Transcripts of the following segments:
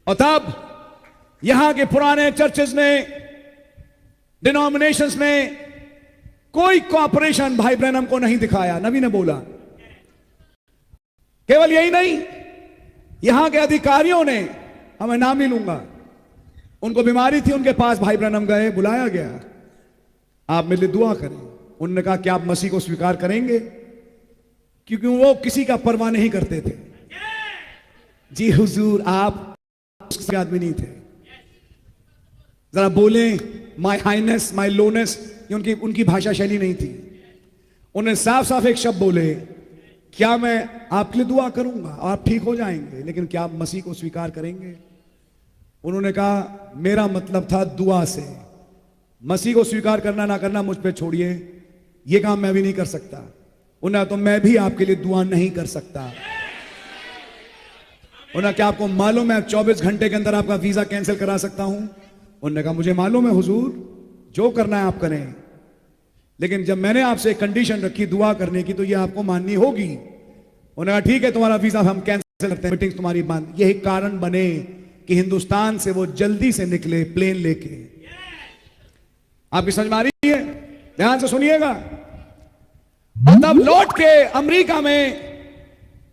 और तब यहां के पुराने चर्चेस ने, डिनोमिनेशंस ने कोई कॉपरेशन भाई ब्रैनम को नहीं दिखाया। नबी ने बोला, केवल यही नहीं, यहां के अधिकारियों ने, मैं नाम नहीं लूंगा, उनको बीमारी थी, उनके पास भाई ब्रैनम गए, बुलाया गया, आप मेरे लिए दुआ करें। उन्होंने कहा कि आप मसीह को स्वीकार करेंगे? क्योंकि वो किसी का परवाह नहीं करते थे। जी हुजूर, आप उसके आदमी नहीं थे, जरा बोले माय हाइनेस, माय लोनेस, ये उनकी भाषा शैली नहीं थी। उन्हें साफ साफ एक शब्द बोले, क्या मैं आपके लिए दुआ करूंगा, आप ठीक हो जाएंगे, लेकिन क्या आप मसीह को स्वीकार करेंगे? उन्होंने कहा, मेरा मतलब था दुआ से, मसीह को स्वीकार करना ना करना मुझ पे छोड़िए, ये काम मैं भी नहीं कर सकता। उन्हें तो मैं भी आपके लिए दुआ नहीं कर सकता। उन्हें, क्या आपको मालूम है 24 घंटे के अंदर आपका वीजा कैंसिल करा सकता हूं? उन्होंने कहा, मुझे मालूम है हुजूर, जो करना है आप करें, लेकिन जब मैंने आपसे एक कंडीशन रखी दुआ करने की, तो ये आपको माननी होगी। उन्होंने कहा, ठीक है, तुम्हारा वीजा हम कैंसिल करते हैं, मीटिंग तुम्हारी बंद। यही कारण बने कि हिंदुस्तान से वो जल्दी से निकले प्लेन लेके। आपकी समझ में आ रही है? ध्यान से सुनिएगा। और तब लौट के अमेरिका में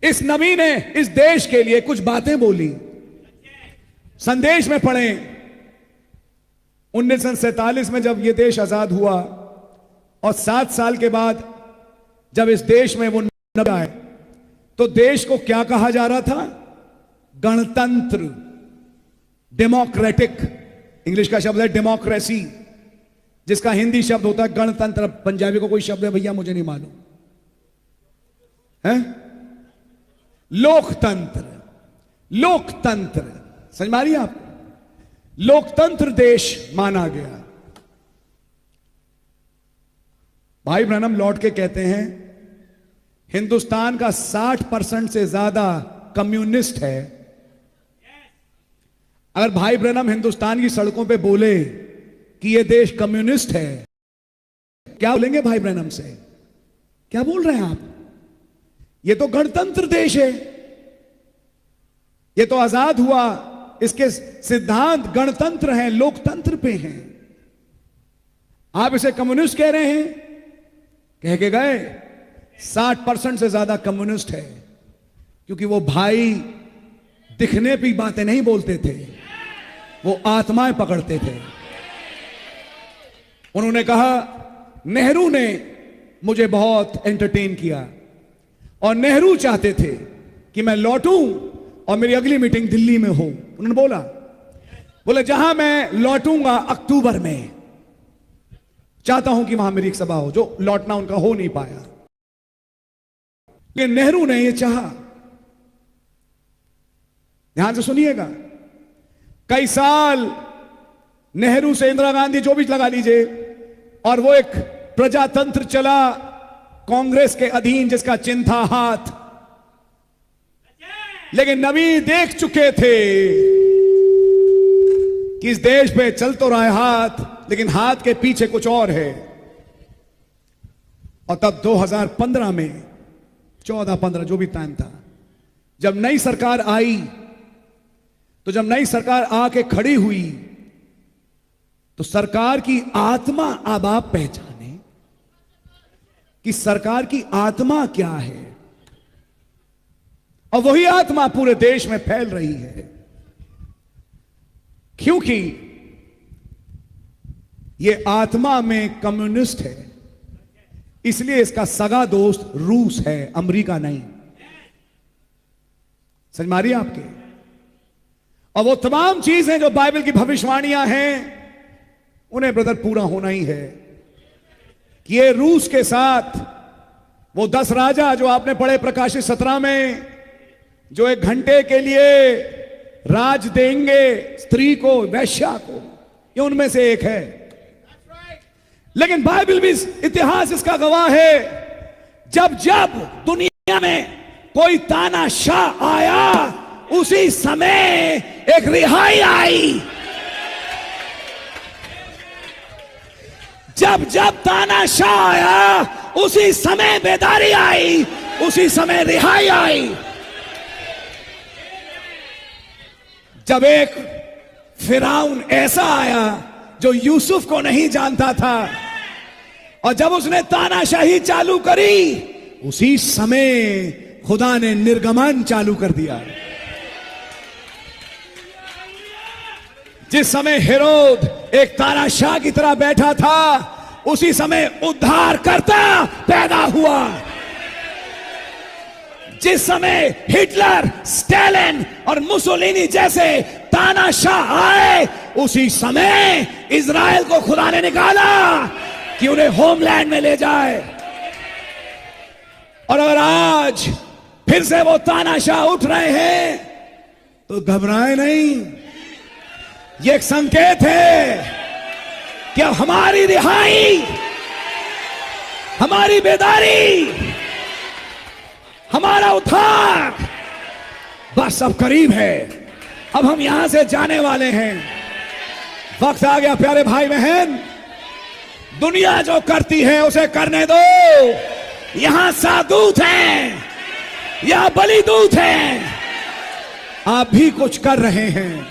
इस नबी ने इस देश के लिए कुछ बातें बोली। संदेश में पढ़े, 1947 में जब यह देश आजाद हुआ और 7 साल के बाद जब इस देश में वो नबी आए, तो देश को क्या कहा जा रहा था? गणतंत्र, डेमोक्रेटिक। इंग्लिश का शब्द है डेमोक्रेसी, जिसका हिंदी शब्द होता है गणतंत्र। पंजाबी को कोई शब्द है भैया, मुझे नहीं मालूम है। लोकतंत्र, लोकतंत्र, समझ में आ रही है आपको? लोकतंत्र देश माना गया। भाई ब्रैनम लौट के कहते हैं, हिंदुस्तान का 60% से ज्यादा कम्युनिस्ट है। अगर भाई ब्रैनम हिंदुस्तान की सड़कों पे बोले कि यह देश कम्युनिस्ट है, क्या बोलेंगे भाई ब्रैनम से? क्या बोल रहे हैं आप? यह तो गणतंत्र देश है, यह तो आजाद हुआ, इसके सिद्धांत गणतंत्र हैं, लोकतंत्र पे हैं। आप इसे कम्युनिस्ट कह रहे हैं? कह के गए 60% से ज्यादा कम्युनिस्ट है, क्योंकि वो भाई दिखने पे बातें नहीं बोलते थे, वो आत्माएं पकड़ते थे। उन्होंने कहा, नेहरू ने मुझे बहुत एंटरटेन किया और नेहरू चाहते थे कि मैं लौटूं और मेरी अगली मीटिंग दिल्ली में हो। उन्होंने बोले जहां मैं लौटूंगा अक्टूबर में, चाहता हूं कि वहां मेरी एक सभा हो। जो लौटना उनका हो नहीं पाया, लेकिन नेहरू ने यह चाहा। ध्यान से सुनिएगा, कई साल नेहरू से इंदिरा गांधी, जो भी लगा लीजिए, और वो एक प्रजातंत्र चला कांग्रेस के अधीन, जिसका चिन्ह था हाथ। लेकिन नबी देख चुके थे कि इस देश पे चल तो रहा है हाथ, लेकिन हाथ के पीछे कुछ और है। और तब 2015 में, 14-15 जो भी टाइम था, जब नई सरकार आई, तो जब नई सरकार आके खड़ी हुई, तो सरकार की आत्मा अब आप पहचाने कि सरकार की आत्मा क्या है, और वही आत्मा पूरे देश में फैल रही है। क्योंकि यह आत्मा में कम्युनिस्ट है, इसलिए इसका सगा दोस्त रूस है, अमेरिका नहीं। समझ में आ रही है आपके? और वो तमाम चीजें जो बाइबल की भविष्यवाणियां हैं, उन्हें ब्रदर पूरा होना ही है। कि ये रूस के साथ वो 10 राजा जो आपने पढ़े प्रकाशित 17 में, जो 1 घंटे के लिए राज देंगे स्त्री को, वैश्या को, ये उनमें से एक है। लेकिन बाइबल भी, इतिहास इसका गवाह है, जब जब दुनिया में कोई तानाशाह आया, उसी समय एक रिहाई आई। जब जब तानाशाह आया, उसी समय बेदारी आई, उसी समय रिहाई आई। जब एक फिराउन ऐसा आया जो यूसुफ को नहीं जानता था, और जब उसने तानाशाही चालू करी, उसी समय खुदा ने निर्गमन चालू कर दिया। जिस समय हेरोद एक तानाशाह की तरह बैठा था, उसी समय उद्धारकर्ता पैदा हुआ। जिस समय हिटलर, स्टालिन और मुसोलिनी जैसे तानाशाह आए, उसी समय इजराइल को खुदा ने निकाला कि उन्हें होमलैंड में ले जाए। और अगर आज फिर से वो तानाशाह उठ रहे हैं तो घबराए नहीं। ये एक संकेत है कि अब हमारी रिहाई, हमारी बेदारी, हमारा उद्धार बस अब करीब है। अब हम यहां से जाने वाले हैं। वक्त आ गया प्यारे भाई बहन, दुनिया जो करती है उसे करने दो। यहां साधुत हैं, यहां बलिदूत हैं, आप भी कुछ कर रहे हैं।